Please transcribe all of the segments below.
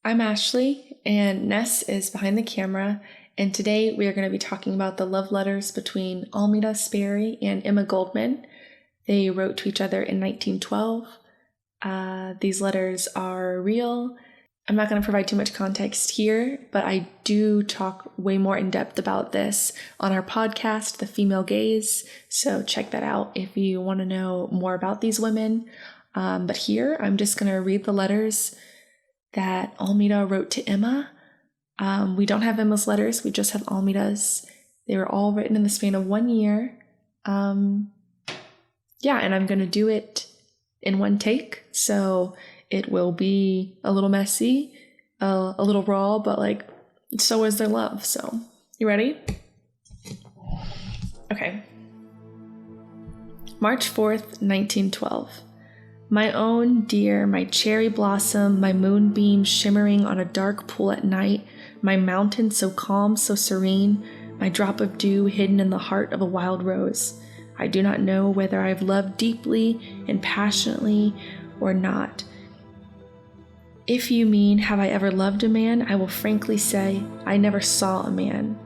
I'm Ashley, and Ness is behind the camera, and today we are going to be talking about the love letters between Almeda Sperry and Emma Goldman. They wrote to each other in 1912. These letters are real. I'm not going to provide too much context here, but I do talk way more in depth about this on our podcast, The Female Gaze, so check that out if you want to know more about these women. But here, I'm just going to read the letters that Almeda wrote to Emma. We don't have Emma's letters, we just have Almeda's. They were all written in the span of 1 year. And I'm going to do it in one take, so it will be a little messy, a little raw, but so is their love. So, you ready? Okay. March 4th, 1912. My own dear, my cherry blossom, my moonbeam shimmering on a dark pool at night, my mountain so calm, so serene, my drop of dew hidden in the heart of a wild rose. I do not know whether I have loved deeply and passionately or not. If you mean, have I ever loved a man, I will frankly say, I never saw a man.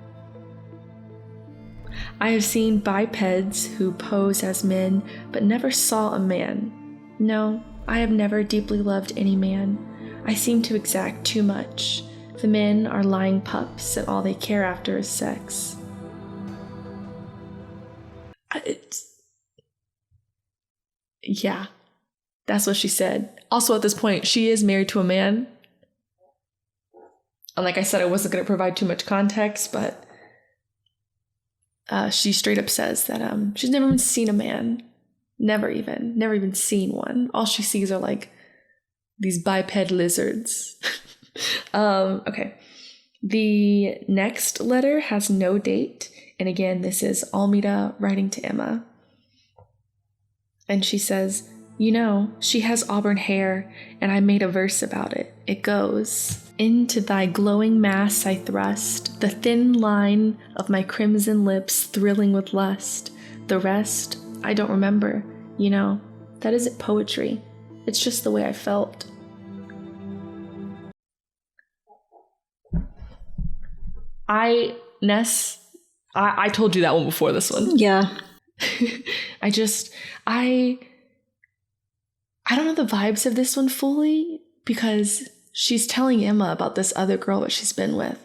I have seen bipeds who pose as men, but never saw a man. No, I have never deeply loved any man. I seem to exact too much. The men are lying pups, and all they care after is sex. Yeah, that's what she said. Also, at this point, she is married to a man. And like I said, I wasn't going to provide too much context, but she straight up says that she's never even seen a man. Never even seen one. All she sees are these biped lizards. Okay. The next letter has no date. And again, this is Almeda writing to Emma. And she says, you know, she has auburn hair, and I made a verse about it. It goes, into thy glowing mass I thrust, the thin line of my crimson lips thrilling with lust. The rest, I don't remember. You know, that isn't poetry. It's just the way I felt. I told you that one before this one. Yeah. I don't know the vibes of this one fully, because she's telling Emma about this other girl that she's been with.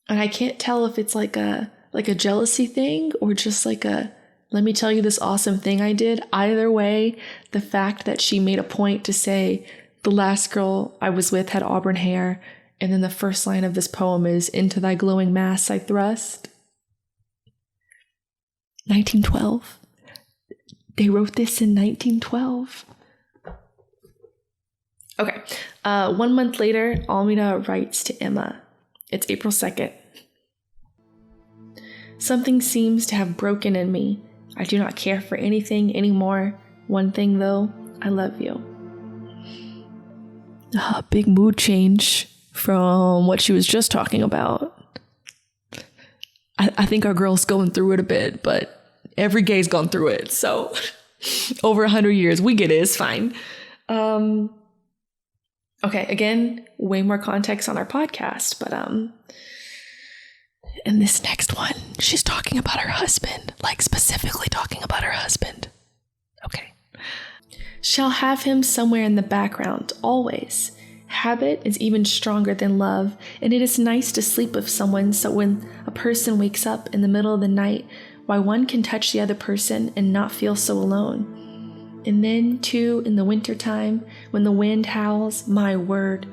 And I can't tell if it's like a jealousy thing or just let me tell you this awesome thing I did. Either way, the fact that she made a point to say the last girl I was with had auburn hair, and then the first line of this poem is, into thy glowing mass I thrust. 1912. They wrote this in 1912. Okay. 1 month later, Almeda writes to Emma. It's April 2nd. Something seems to have broken in me. I do not care for anything anymore. One thing though, I love you. Big mood change from what she was just talking about. I think our girl's going through it a bit, but every gay's gone through it. So over 100 years, we get it. It's fine. Okay, again, way more context on our podcast, but in this next one, she's talking about her husband, specifically talking about her husband. Okay. Shall have him somewhere in the background, always. Habit is even stronger than love, and it is nice to sleep with someone so when a person wakes up in the middle of the night, why one can touch the other person and not feel so alone. And then, too, in the wintertime, when the wind howls, my word,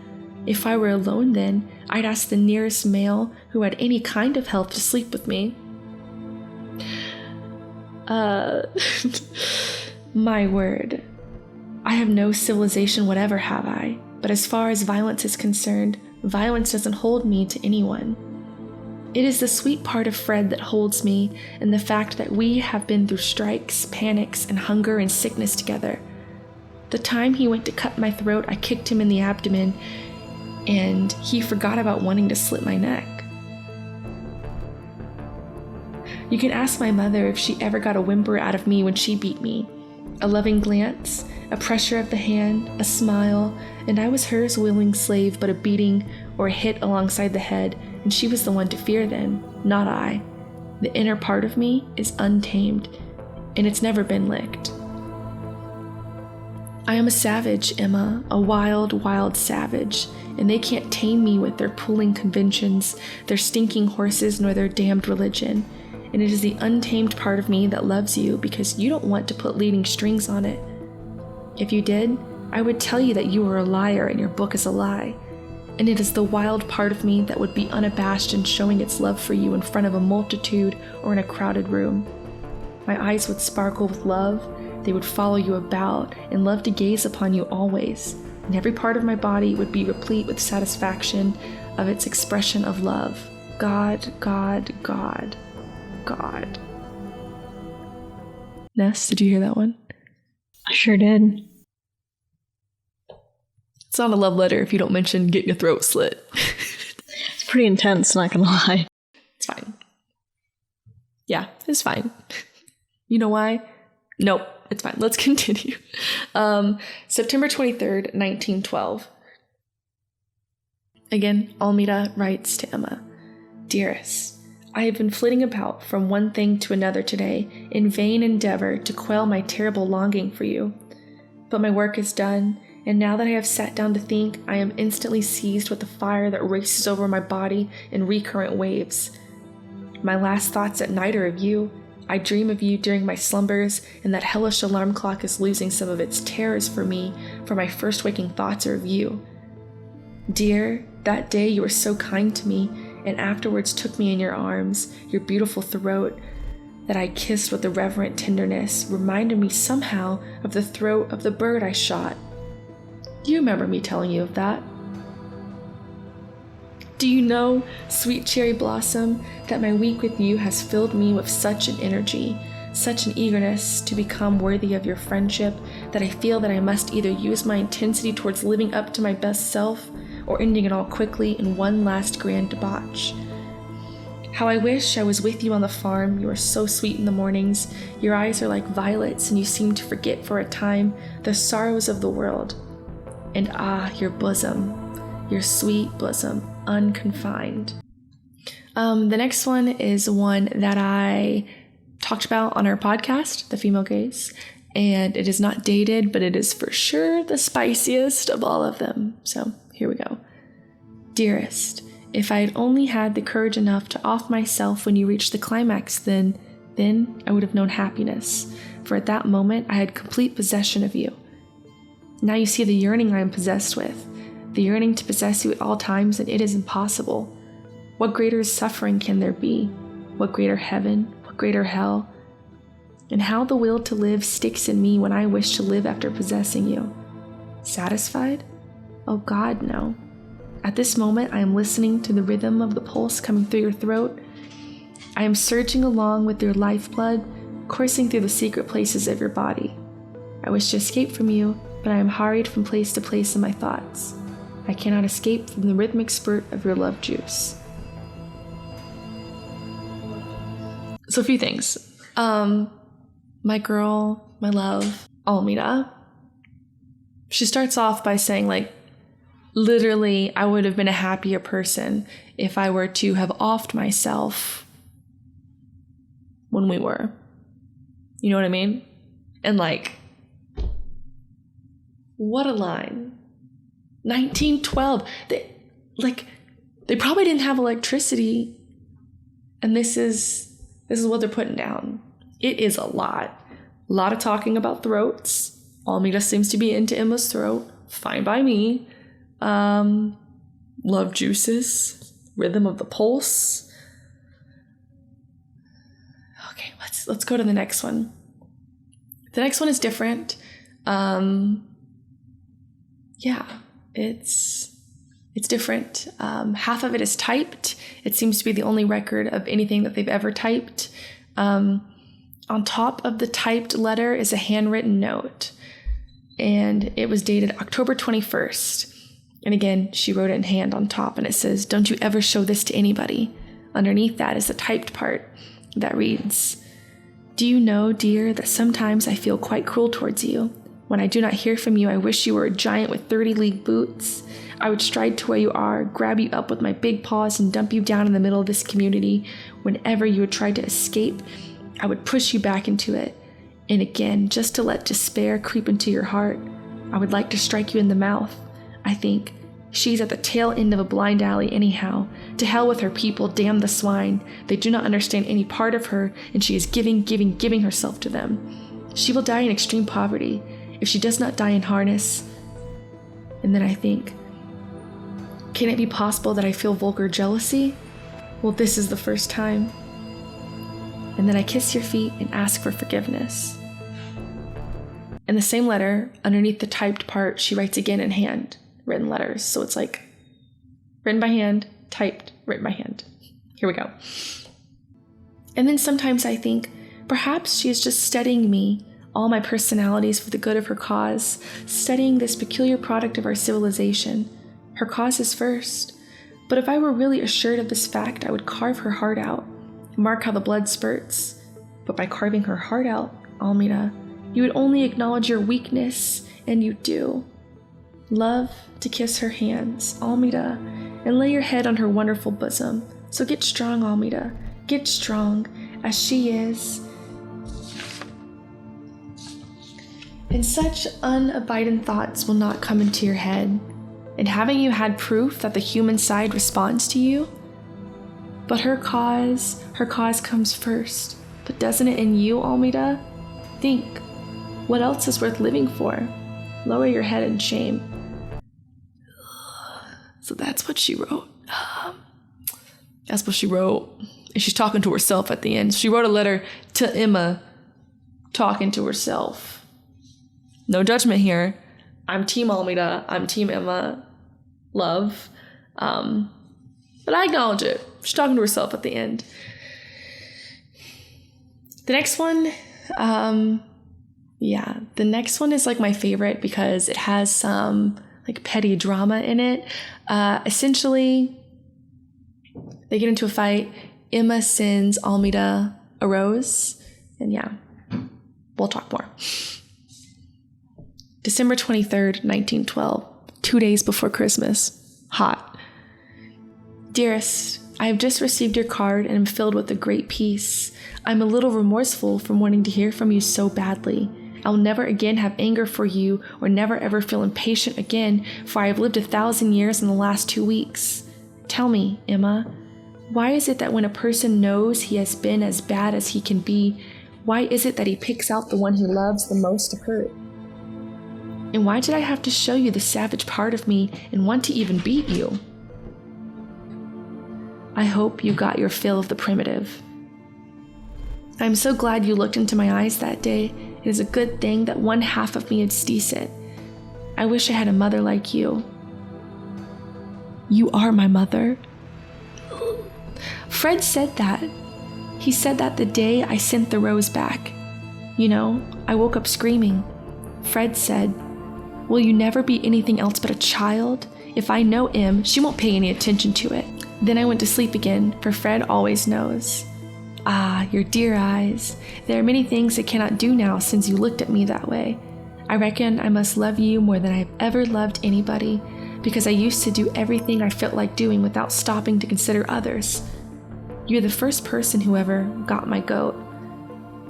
if I were alone then, I'd ask the nearest male who had any kind of health to sleep with me. My word. I have no civilization whatever, have I? But as far as violence is concerned, violence doesn't hold me to anyone. It is the sweet part of Fred that holds me, and the fact that we have been through strikes, panics, and hunger and sickness together. The time he went to cut my throat, I kicked him in the abdomen, and he forgot about wanting to slit my neck. You can ask my mother if she ever got a whimper out of me when she beat me. A loving glance, a pressure of the hand, a smile, and I was hers willing slave, but a beating or a hit alongside the head, and she was the one to fear then, not I. The inner part of me is untamed, and it's never been licked. I am a savage, Emma, a wild, wild savage, and they can't tame me with their pulling conventions, their stinking horses, nor their damned religion. And it is the untamed part of me that loves you because you don't want to put leading strings on it. If you did, I would tell you that you were a liar and your book is a lie. And it is the wild part of me that would be unabashed in showing its love for you in front of a multitude or in a crowded room. My eyes would sparkle with love, they would follow you about and love to gaze upon you always, and every part of my body would be replete with satisfaction of its expression of love. God, God, God, God. Ness, did you hear that one? I sure did. It's not a love letter if you don't mention getting your throat slit. It's pretty intense, not gonna lie. It's fine. Yeah, it's fine. You know why? Nope, it's fine. Let's continue. September 23rd, 1912. Again, Almeda writes to Emma, Dearest, I have been flitting about from one thing to another today in vain endeavor to quell my terrible longing for you. But my work is done, and now that I have sat down to think, I am instantly seized with a fire that races over my body in recurrent waves. My last thoughts at night are of you. I dream of you during my slumbers, and that hellish alarm clock is losing some of its terrors for me, for my first waking thoughts are of you. Dear, that day you were so kind to me, and afterwards took me in your arms, your beautiful throat, that I kissed with a reverent tenderness, reminded me somehow of the throat of the bird I shot. Do you remember me telling you of that? Do you know, sweet cherry blossom, that my week with you has filled me with such an energy, such an eagerness to become worthy of your friendship, that I feel that I must either use my intensity towards living up to my best self, or ending it all quickly in one last grand debauch. How I wish I was with you on the farm. You are so sweet in the mornings. Your eyes are like violets, and you seem to forget for a time the sorrows of the world. And your bosom, your sweet bosom, unconfined. The next one is one that I talked about on our podcast, The Female Gaze, and it is not dated, but it is for sure the spiciest of all of them. So here we go. Dearest, if I had only had the courage enough to off myself when you reached the climax, then I would have known happiness, for at that moment I had complete possession of you. Now you see the yearning I am possessed with, the yearning to possess you at all times, and it is impossible. What greater suffering can there be? What greater heaven? What greater hell? And how the will to live sticks in me when I wish to live after possessing you. Satisfied? Oh God, no. At this moment, I am listening to the rhythm of the pulse coming through your throat. I am surging along with your lifeblood, coursing through the secret places of your body. I wish to escape from you, but I am hurried from place to place in my thoughts. I cannot escape from the rhythmic spurt of your love juice. So a few things. My girl, my love, Almeda, she starts off by saying, literally, I would have been a happier person if I were to have offed myself when we were. You know what I mean? And what a line. 1912. They probably didn't have electricity, and this is what they're putting down. It is a lot of talking about throats. Almeda seems to be into Emma's throat. Fine by me. Love juices, rhythm of the pulse. Okay, let's go to the next one. The next one is different. It's different. Half of it is typed. It seems to be the only record of anything that they've ever typed. On top of the typed letter is a handwritten note, and it was dated October 21st. And again, she wrote it in hand on top, and it says, "Don't you ever show this to anybody." Underneath that is the typed part that reads, Do you know, dear, that sometimes I feel quite cruel towards you? When I do not hear from you, I wish you were a giant with 30-league boots. I would stride to where you are, grab you up with my big paws, and dump you down in the middle of this community. Whenever you would try to escape, I would push you back into it. And again, just to let despair creep into your heart, I would like to strike you in the mouth. I think, she's at the tail end of a blind alley anyhow. To hell with her people, damn the swine. They do not understand any part of her, and she is giving herself to them. She will die in extreme poverty, if she does not die in harness. And then I think, can it be possible that I feel vulgar jealousy? Well, this is the first time. And then I kiss your feet and ask for forgiveness. In the same letter, underneath the typed part, she writes again in hand, written letters. So it's like written by hand, typed, written by hand. Here we go. And then sometimes I think, perhaps she is just studying me, all my personalities for the good of her cause, studying this peculiar product of our civilization. Her cause is first. But if I were really assured of this fact, I would carve her heart out, mark how the blood spurts. But by carving her heart out, Almeda, you would only acknowledge your weakness, and you do. Love to kiss her hands, Almeda, and lay your head on her wonderful bosom. So get strong, Almeda, get strong, as she is. And such unabiding thoughts will not come into your head. And haven't you had proof that the human side responds to you? But her cause comes first. But doesn't it in you, Almeda? Think, what else is worth living for? Lower your head in shame. So that's what she wrote. That's what she wrote. And she's talking to herself at the end. She wrote a letter to Emma, talking to herself. No judgment here. I'm Team Almeda. I'm Team Emma. Love. But I acknowledge it. She's talking to herself at the end. The next one, the next one is like my favorite because it has some like petty drama in it. Essentially, they get into a fight. Emma sends Almeda a rose, and we'll talk more. December 23rd, 1912, 2 days before Christmas. Hot. Dearest, I have just received your card and am filled with a great peace. I'm a little remorseful from wanting to hear from you so badly. I will never again have anger for you or never ever feel impatient again, for I have lived 1,000 years in the last 2 weeks. Tell me, Emma, why is it that when a person knows he has been as bad as he can be, why is it that he picks out the one he loves the most to hurt? And why did I have to show you the savage part of me and want to even beat you? I hope you got your fill of the primitive. I am so glad you looked into my eyes that day. It is a good thing that one half of me is decent. I wish I had a mother like you. You are my mother. Fred said that. He said that the day I sent the rose back. You know, I woke up screaming. Fred said, will you never be anything else but a child? If I know Em, she won't pay any attention to it. Then I went to sleep again, for Fred always knows. Ah, your dear eyes. There are many things I cannot do now since you looked at me that way. I reckon I must love you more than I've ever loved anybody, because I used to do everything I felt like doing without stopping to consider others. You're the first person who ever got my goat.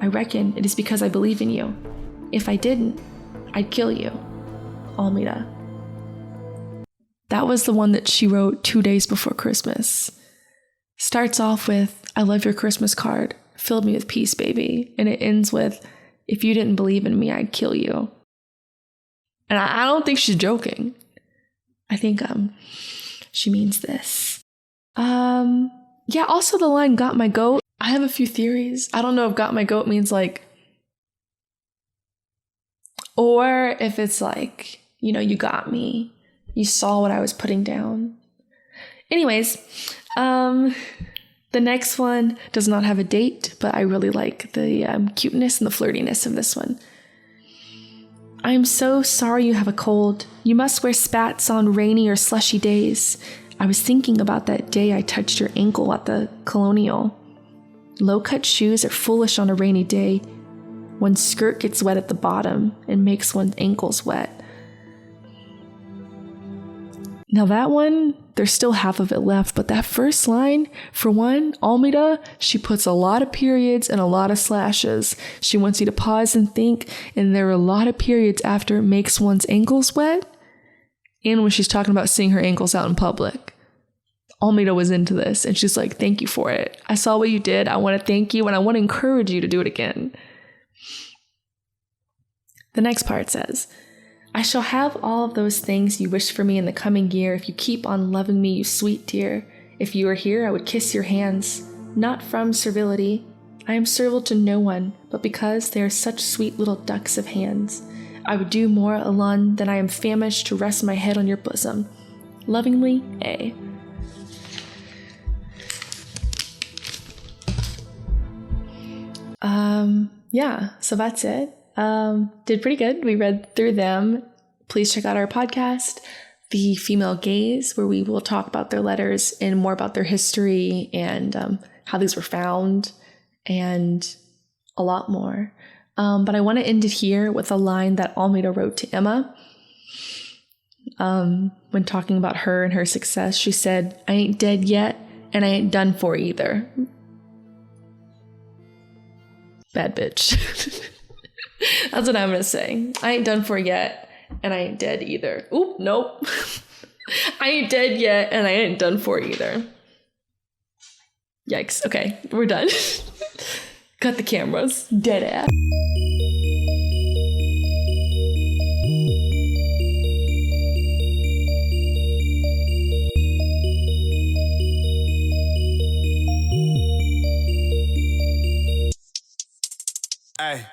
I reckon it is because I believe in you. If I didn't, I'd kill you. Almeda. That was the one that she wrote 2 days before Christmas. Starts off with, I love your Christmas card, filled me with peace, baby. And it ends with, if you didn't believe in me, I'd kill you. And I don't think she's joking. I think she means this. Also the line, got my goat. I have a few theories. I don't know if got my goat means like, or if it's like, you got me. You saw what I was putting down. Anyways, the next one does not have a date, but I really like the cuteness and the flirtiness of this one. I am so sorry you have a cold. You must wear spats on rainy or slushy days. I was thinking about that day I touched your ankle at the Colonial. Low-cut shoes are foolish on a rainy day. One's skirt gets wet at the bottom and makes one's ankles wet. Now that one, there's still half of it left, but that first line, for one, Almeda, she puts a lot of periods and a lot of slashes. She wants you to pause and think, and there are a lot of periods after it makes one's ankles wet, and when she's talking about seeing her ankles out in public. Almeda was into this, and she's like, thank you for it. I saw what you did. I want to thank you, and I want to encourage you to do it again. The next part says, I shall have all of those things you wish for me in the coming year if you keep on loving me, you sweet dear. If you were here, I would kiss your hands, not from servility. I am servile to no one, but because they are such sweet little ducks of hands. I would do more, Alun, than I am famished to rest my head on your bosom. Lovingly, A. Yeah, so that's it. Did pretty good. We read through them. Please check out our podcast, The Female Gaze, where we will talk about their letters and more about their history and how these were found and a lot more. But I want to end it here with a line that Almeda wrote to Emma. When talking about her and her success, she said, I ain't dead yet, and I ain't done for either. Bad bitch. That's what I'm going to say. I ain't done for yet, and I ain't dead either. Oop, nope. I ain't dead yet, and I ain't done for either. Yikes. Okay, we're done. Cut the cameras. Dead ass. Hey.